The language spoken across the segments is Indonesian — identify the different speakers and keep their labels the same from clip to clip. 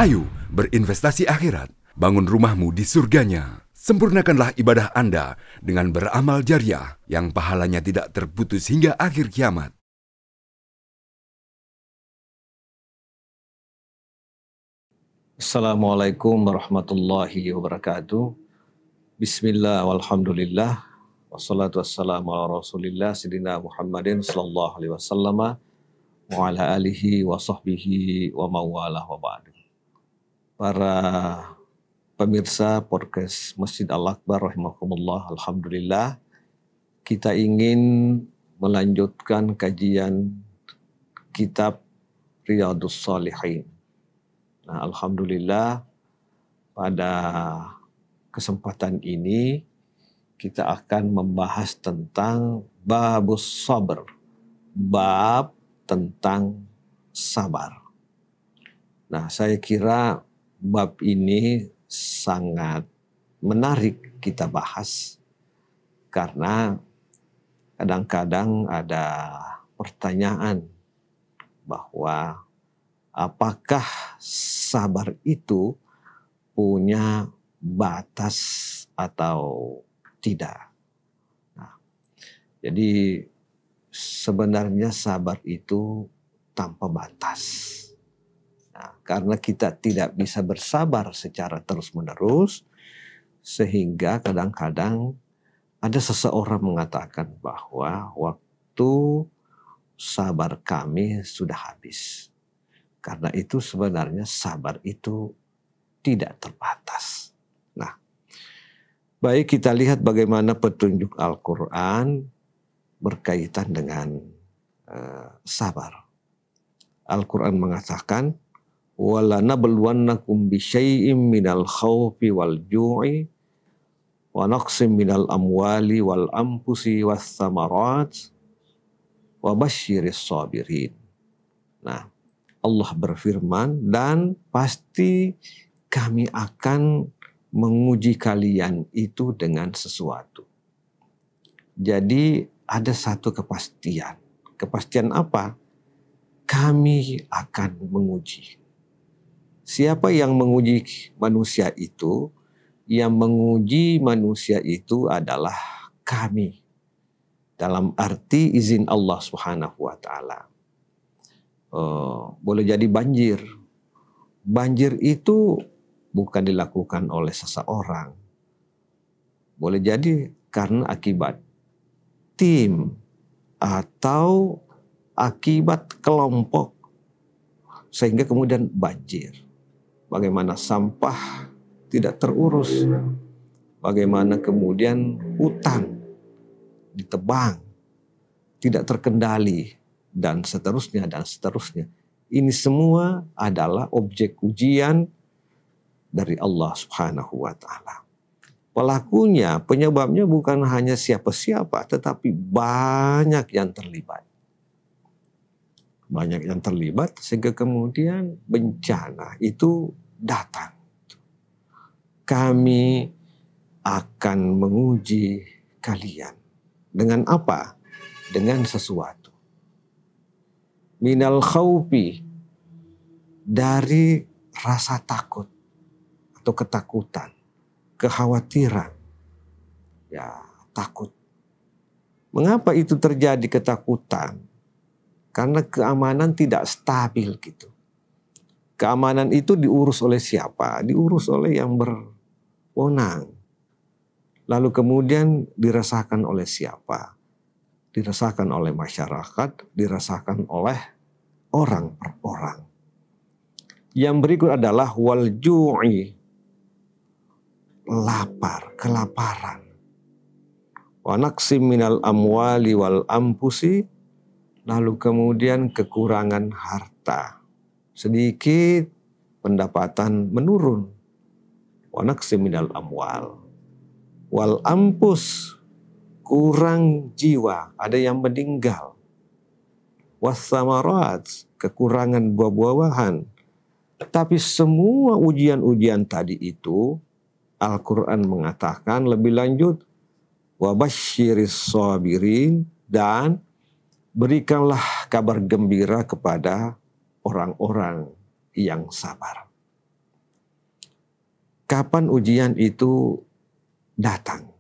Speaker 1: Ayo berinvestasi akhirat, bangun rumahmu di surganya. Sempurnakanlah ibadah Anda dengan beramal jariah yang pahalanya tidak terputus hingga akhir kiamat.
Speaker 2: Assalamualaikum warahmatullahi wabarakatuh. Bismillah walhamdulillah. Wassalatu wassalamu ala rasulillah Sayyidina Muhammadin sallallahu alaihi wasallam wa ala alihi wa sahbihi wa mawalah wa ba'du. Para pemirsa podcast Masjid Al-Akbar rahimakumullah, alhamdulillah kita ingin melanjutkan kajian kitab Riyadhus Shalihin. Nah, alhamdulillah pada kesempatan ini kita akan membahas tentang babus sabr, bab tentang sabar. Nah, saya kira bab ini sangat menarik kita bahas karena kadang-kadang ada pertanyaan bahwa apakah sabar itu punya batas atau tidak? Nah, jadi sebenarnya sabar itu tanpa batas. Nah, karena kita tidak bisa bersabar secara terus-menerus, sehingga kadang-kadang ada seseorang mengatakan bahwa waktu sabar kami sudah habis. Karena itu sebenarnya sabar itu tidak terbatas. Nah, baik kita lihat bagaimana petunjuk Al-Quran berkaitan dengan sabar. Al-Quran mengatakan, وَلَنَبْلُوَنَّكُمْ بِشَيْءٍ مِنَ الْخَوْفِ وَالْجُوعِ وَنَقْصٍ مِنَ الْأَمْوَالِ وَالْأَنْفُسِ وَالثَّمَرَاتِ وَبَشِّرِ الصَّابِرِينَ. Nah, Allah berfirman, dan pasti kami akan menguji kalian itu dengan sesuatu. Jadi ada satu kepastian. Kepastian apa? Kami akan menguji. Siapa yang menguji manusia itu? Yang menguji manusia itu adalah kami. Dalam arti izin Allah Subhanahu wa Ta'ala. Boleh jadi banjir. Banjir itu bukan dilakukan oleh seseorang. Boleh jadi karena akibat tim atau akibat kelompok sehingga kemudian banjir. Bagaimana sampah tidak terurus, bagaimana kemudian hutan ditebang, tidak terkendali, dan seterusnya, dan seterusnya. Ini semua adalah objek ujian dari Allah Subhanahu wa Ta'ala. Pelakunya, penyebabnya bukan hanya siapa-siapa, tetapi banyak yang terlibat. Banyak yang terlibat sehingga kemudian bencana itu datang. Kami akan menguji kalian. Dengan apa? Dengan sesuatu. Minal khawfi, dari rasa takut atau ketakutan, kekhawatiran. Ya, takut. Mengapa itu terjadi ketakutan? Karena keamanan tidak stabil gitu. Keamanan itu diurus oleh siapa? Diurus oleh yang berwenang. Lalu kemudian dirasakan oleh siapa? Dirasakan oleh masyarakat, dirasakan oleh orang per orang. Yang berikut adalah wal ju'i, lapar, kelaparan. Wa naqsim minal amwali wal ampusi, lalu kemudian kekurangan harta. Sedikit pendapatan menurun. Wa naqsim minal amwal wal ampus, kurang jiwa, ada yang meninggal. Wassamarat, kekurangan buah-buahan. Tapi semua ujian-ujian tadi itu Al-Quran mengatakan lebih lanjut, wabasyiris sabirin, dan berikanlah kabar gembira kepada orang-orang yang sabar. kapan ujian itu datang.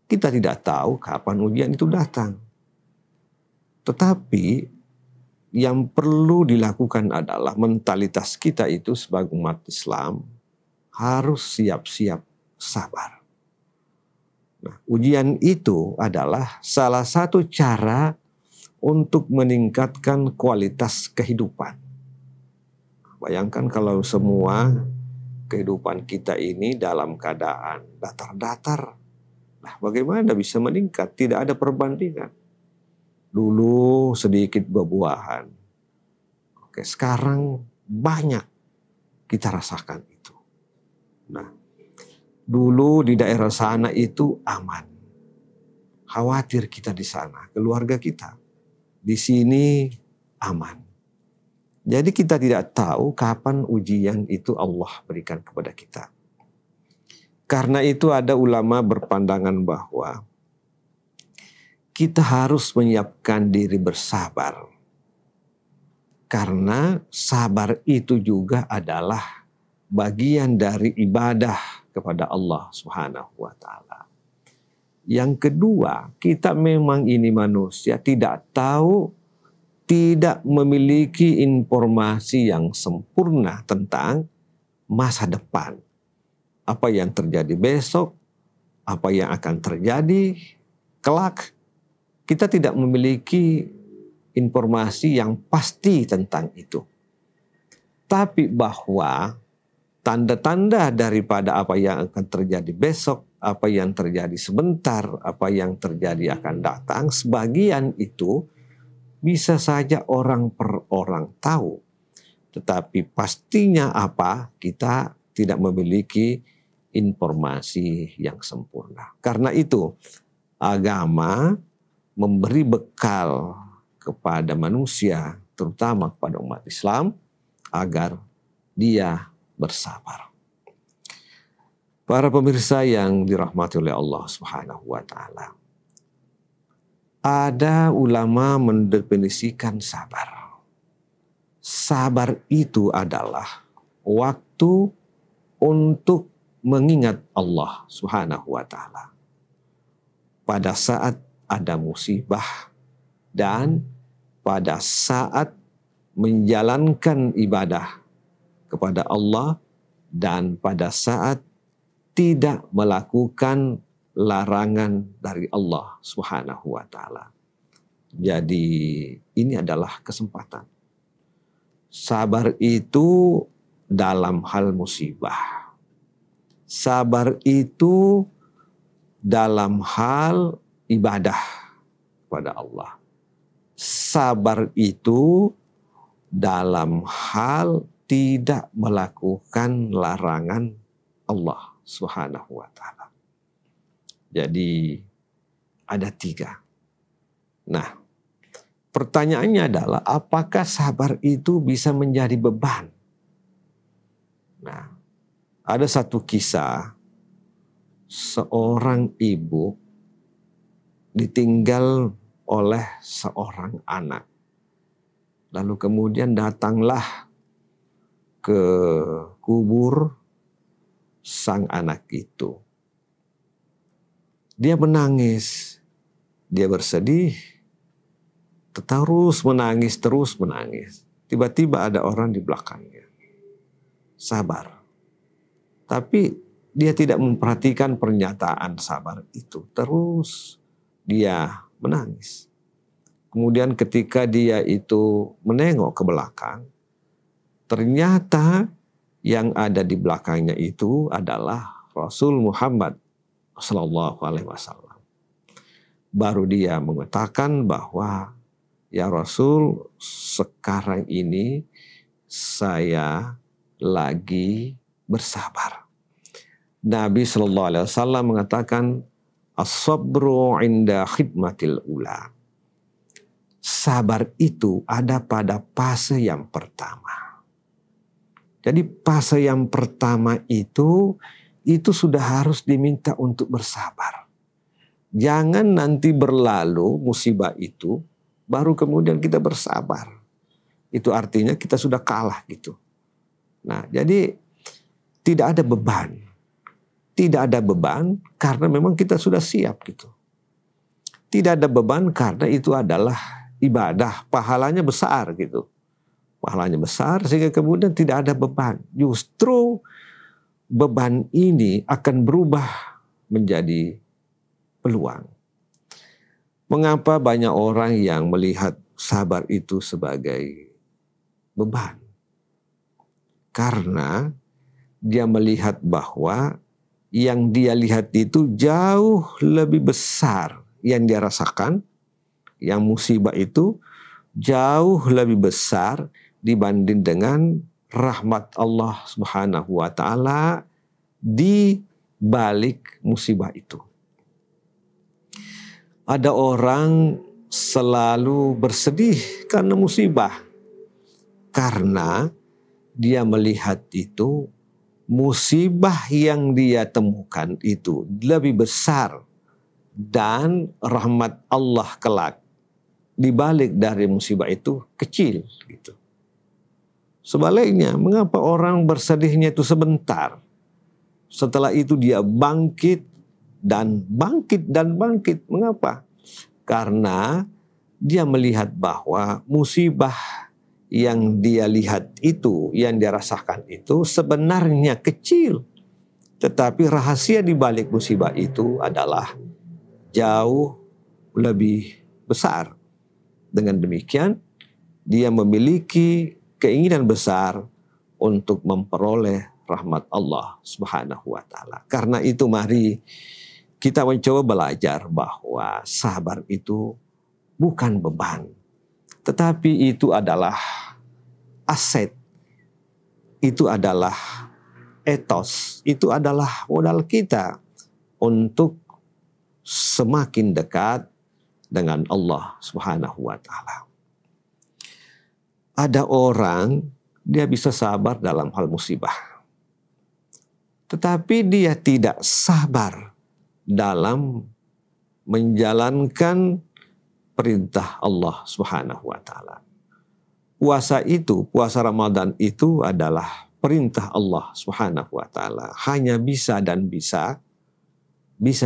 Speaker 2: Kita tidak tahu kapan ujian itu datang. Tetapi yang perlu dilakukan adalah mentalitas kita itu sebagai umat Islam harus siap-siap sabar. Nah, ujian itu adalah salah satu cara untuk meningkatkan kualitas kehidupan. Bayangkan kalau semua kehidupan kita ini dalam keadaan datar-datar, nah bagaimana bisa meningkat? Tidak ada perbandingan. Dulu sedikit buah-buahan. Oke, sekarang banyak kita rasakan itu. Nah, dulu di daerah sana itu aman. Khawatir kita di sana, keluarga kita. Di sini aman. Jadi kita tidak tahu kapan ujian itu Allah berikan kepada kita. Karena itu ada ulama berpandangan bahwa kita harus menyiapkan diri bersabar. Karena sabar itu juga adalah bagian dari ibadah kepada Allah Subhanahu wa taala. Yang kedua, kita memang ini manusia tidak tahu, tidak memiliki informasi yang sempurna tentang masa depan. Apa yang terjadi besok, apa yang akan terjadi kelak. Kita tidak memiliki informasi yang pasti tentang itu. Tapi bahwa tanda-tanda daripada apa yang akan terjadi besok, apa yang terjadi sebentar, apa yang terjadi akan datang, sebagian itu bisa saja orang per orang tahu. Tetapi pastinya apa, kita tidak memiliki informasi yang sempurna. Karena itu, agama memberi bekal kepada manusia, terutama kepada umat Islam, agar dia bersabar. Para pemirsa yang dirahmati oleh Allah Subhanahu wa taala. Ada ulama mendefinisikan sabar. Sabar itu adalah waktu untuk mengingat Allah Subhanahu wa taala. Pada saat ada musibah dan pada saat menjalankan ibadah kepada Allah dan pada saat tidak melakukan larangan dari Allah Subhanahu wa taala. Jadi ini adalah kesempatan. Sabar itu dalam hal musibah. Sabar itu dalam hal ibadah kepada Allah. Sabar itu dalam hal tidak melakukan larangan Allah Subhanahu wa taala. Jadi ada 3. Nah, pertanyaannya adalah apakah sabar itu bisa menjadi beban? Nah, ada satu kisah seorang ibu ditinggal oleh seorang anak. Lalu kemudian datanglah ke kubur sang anak itu. Dia menangis, dia bersedih, terus menangis. Tiba-tiba ada orang di belakangnya. Sabar. Tapi dia tidak memperhatikan pernyataan sabar itu. Terus dia menangis. Kemudian ketika dia itu menengok ke belakang, ternyata yang ada di belakangnya itu adalah Rasul Muhammad Sallallahu Alaihi Wasallam. Baru dia mengatakan bahwa ya Rasul, sekarang ini saya lagi bersabar. Nabi Sallallahu Alaihi Wasallam mengatakan as-sabru inda khidmatil ula. Sabar itu ada pada fase yang pertama. Jadi fase yang pertama itu sudah harus diminta untuk bersabar. Jangan nanti berlalu musibah itu, baru kemudian kita bersabar. Itu artinya kita sudah kalah gitu. Nah, jadi tidak ada beban. Tidak ada beban karena memang kita sudah siap gitu. Tidak ada beban karena itu adalah ibadah, pahalanya besar gitu. Pahalanya besar sehingga kemudian tidak ada beban. Justru beban ini akan berubah menjadi peluang. Mengapa banyak orang yang melihat sabar itu sebagai beban? Karena dia melihat bahwa yang dia lihat itu jauh lebih besar yang dia rasakan, yang musibah itu jauh lebih besar dibanding dengan rahmat Allah Subhanahu wa taala di balik musibah itu. Ada orang selalu bersedih karena musibah, karena dia melihat itu musibah yang dia temukan itu lebih besar dan rahmat Allah kelak di balik dari musibah itu kecil gitu. Sebaliknya, mengapa orang bersedihnya itu sebentar? Setelah itu dia bangkit dan bangkit dan bangkit. Mengapa? Karena dia melihat bahwa musibah yang dia lihat itu, yang dia rasakan itu sebenarnya kecil. Tetapi rahasia di balik musibah itu adalah jauh lebih besar. Dengan demikian, dia memiliki keinginan besar untuk memperoleh rahmat Allah Subhanahu wa taala. Karena itu mari kita mencoba belajar bahwa sabar itu bukan beban, tetapi itu adalah aset, itu adalah etos, itu adalah modal kita untuk semakin dekat dengan Allah Subhanahu wa taala. Ada orang dia bisa sabar dalam hal musibah, tetapi dia tidak sabar dalam menjalankan perintah Allah Subhanahu wa taala. Puasa itu, puasa Ramadan itu adalah perintah Allah Subhanahu wa taala. Hanya bisa dan bisa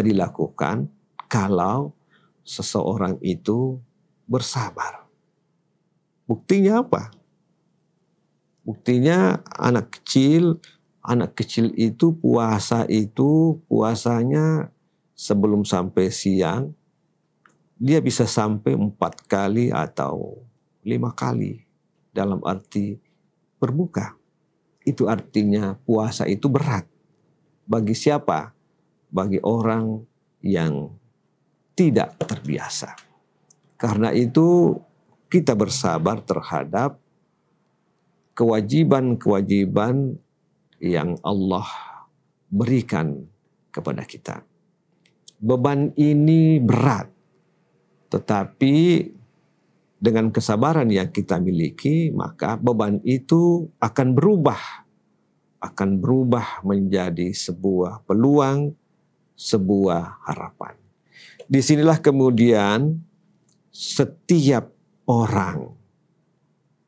Speaker 2: dilakukan kalau seseorang itu bersabar. Buktinya apa? Buktinya anak kecil itu puasanya sebelum sampai siang, dia bisa sampai 4 kali atau 5 kali dalam arti berbuka. Itu artinya puasa itu berat. Bagi siapa? Bagi orang yang tidak terbiasa. Karena itu kita bersabar terhadap kewajiban-kewajiban yang Allah berikan kepada kita. Beban ini berat, tetapi dengan kesabaran yang kita miliki, maka beban itu akan berubah menjadi sebuah peluang, sebuah harapan. Disinilah kemudian setiap orang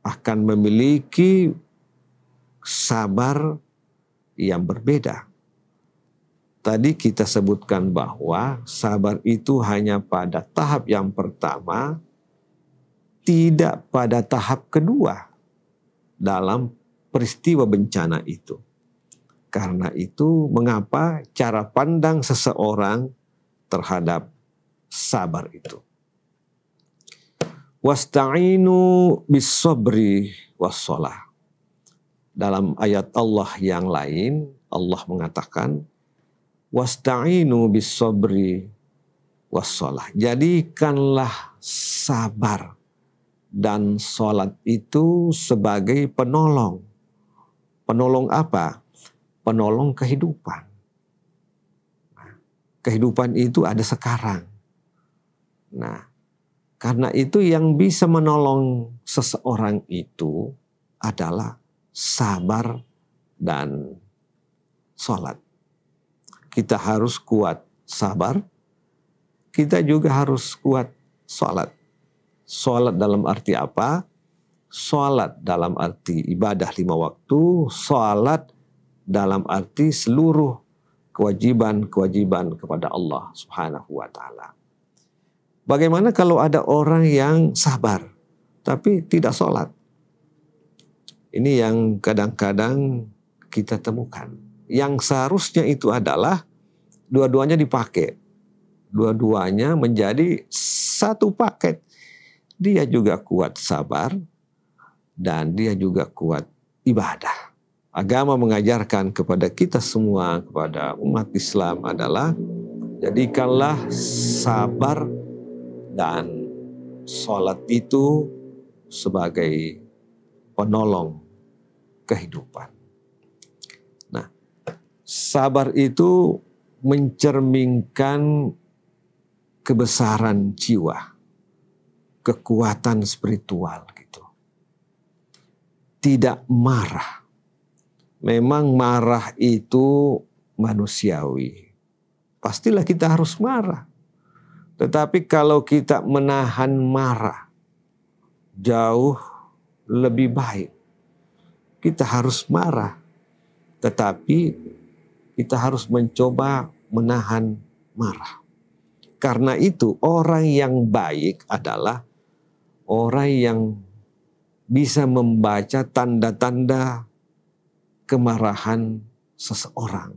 Speaker 2: akan memiliki sabar yang berbeda. Tadi kita sebutkan bahwa sabar itu hanya pada tahap yang pertama, tidak pada tahap kedua dalam peristiwa bencana itu. Karena itu mengapa cara pandang seseorang terhadap sabar itu. Wasta'inu bis-sabri was-shalah. Dalam ayat Allah yang lain, Allah mengatakan, wasta'inu bis-sabri was-shalah. Jadikanlah sabar dan sholat itu sebagai penolong. Penolong apa? Penolong kehidupan. Kehidupan itu ada sekarang. Nah, karena itu yang bisa menolong seseorang itu adalah sabar dan sholat. Kita harus kuat sabar, kita juga harus kuat sholat. Sholat dalam arti apa? Sholat dalam arti ibadah 5 waktu, sholat dalam arti seluruh kewajiban-kewajiban kepada Allah Subhanahu wa taala. Bagaimana kalau ada orang yang sabar tapi tidak sholat? Ini yang kadang-kadang kita temukan. Yang seharusnya itu adalah dua-duanya dipakai. Dua-duanya menjadi satu paket. Dia juga kuat sabar dan dia juga kuat ibadah. Agama mengajarkan kepada kita semua, kepada umat Islam adalah jadikanlah sabar dan sholat itu sebagai penolong kehidupan. Nah, sabar itu mencerminkan kebesaran jiwa, kekuatan spiritual gitu. Tidak marah. Memang marah itu manusiawi. Pastilah kita harus marah. Tetapi kalau kita menahan marah, jauh lebih baik. Kita harus marah, tetapi kita harus mencoba menahan marah. Karena itu orang yang baik adalah orang yang bisa membaca tanda-tanda kemarahan seseorang.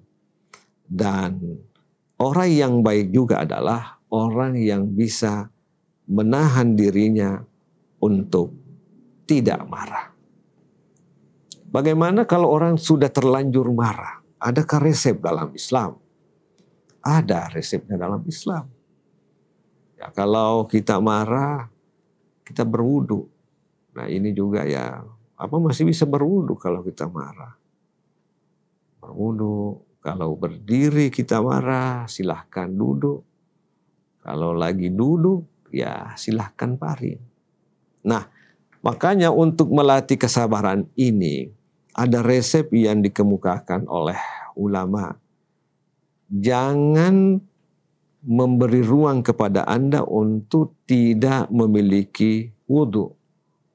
Speaker 2: Dan orang yang baik juga adalah orang yang bisa menahan dirinya untuk tidak marah. Bagaimana kalau orang sudah terlanjur marah? Adakah resep dalam Islam? Ada resepnya dalam Islam. Ya, kalau kita marah, kita berwudu. Nah ini juga ya, masih bisa berwudu kalau kita marah. Berwudu, kalau berdiri kita marah, silahkan duduk. Kalau lagi duduk, ya silahkan baring. Nah, makanya untuk melatih kesabaran ini, ada resep yang dikemukakan oleh ulama. Jangan memberi ruang kepada Anda untuk tidak memiliki wudhu.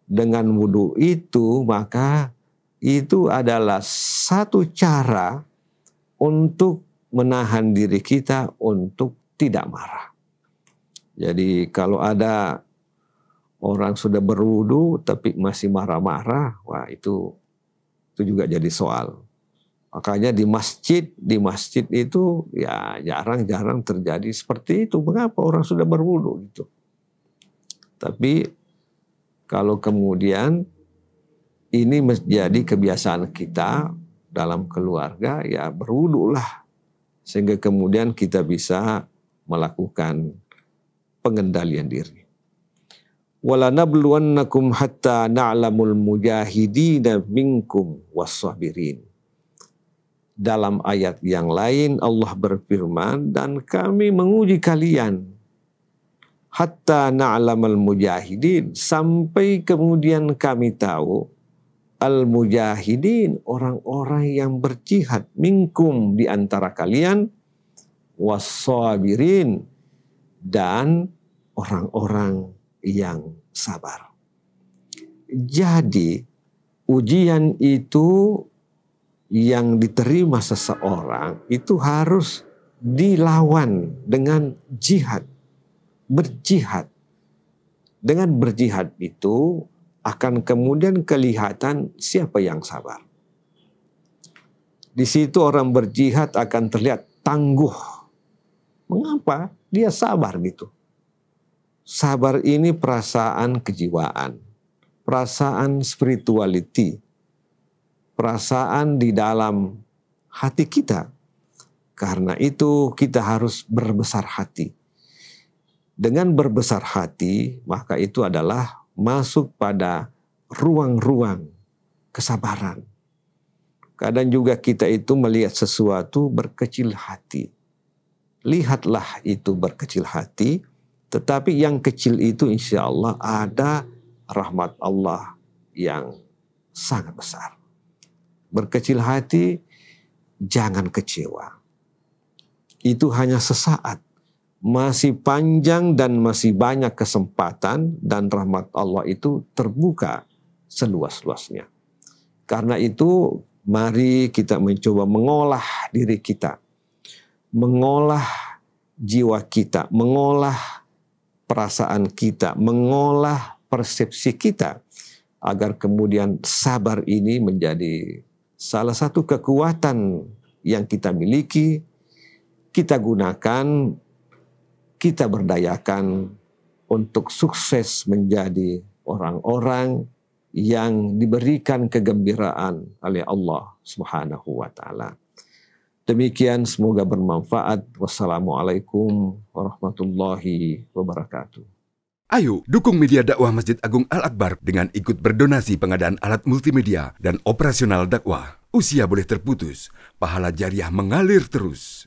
Speaker 2: Dengan wudhu itu, maka itu adalah satu cara untuk menahan diri kita untuk tidak marah. Jadi kalau ada orang sudah berwudu tapi masih marah-marah, wah itu juga jadi soal. Makanya di masjid itu ya jarang-jarang terjadi seperti itu. Mengapa orang sudah berwudu gitu? Tapi kalau kemudian ini menjadi kebiasaan kita dalam keluarga, ya berwudulah sehingga kemudian kita bisa melakukan pengendalian diri. وَلَنَبْلُوَنَّكُمْ حَتَّى نَعْلَمُ الْمُجَاهِدِينَ مِنْكُمْ وَالصَّابِرِينَ. Dalam ayat yang lain Allah berfirman, dan kami menguji kalian hatta na'lamal mujahidin, sampai kemudian kami tahu al-mujahidin, orang-orang yang berjihad, minkum, di antara kalian, was-sabirin, dan orang-orang yang sabar. Jadi ujian itu yang diterima seseorang itu harus dilawan dengan jihad, berjihad. Dengan berjihad itu akan kemudian kelihatan siapa yang sabar. Di situ orang berjihad akan terlihat tangguh. Mengapa? Dia sabar gitu. Sabar ini perasaan kejiwaan, perasaan spirituality, perasaan di dalam hati kita. Karena itu kita harus berbesar hati. Dengan berbesar hati, maka itu adalah masuk pada ruang-ruang kesabaran. Kadang juga kita itu melihat sesuatu berkecil hati. Lihatlah itu berkecil hati, tetapi yang kecil itu insya Allah ada rahmat Allah yang sangat besar. Berkecil hati, jangan kecewa. Itu hanya sesaat. Masih panjang dan masih banyak kesempatan, dan rahmat Allah itu terbuka seluas-luasnya. Karena itu Mari kita mencoba mengolah diri kita, mengolah jiwa kita, mengolah perasaan kita, mengolah persepsi kita, agar kemudian sabar ini menjadi salah satu kekuatan yang kita miliki, kita gunakan, kita berdayakan untuk sukses menjadi orang-orang yang diberikan kegembiraan oleh Allah Subhanahu wa taala. Demikian, semoga bermanfaat. Wassalamualaikum warahmatullahi wabarakatuh.
Speaker 1: Ayo dukung media dakwah Masjid Agung Al-Akbar dengan ikut berdonasi pengadaan alat multimedia dan operasional dakwah. Usia boleh terputus, pahala jariah mengalir terus.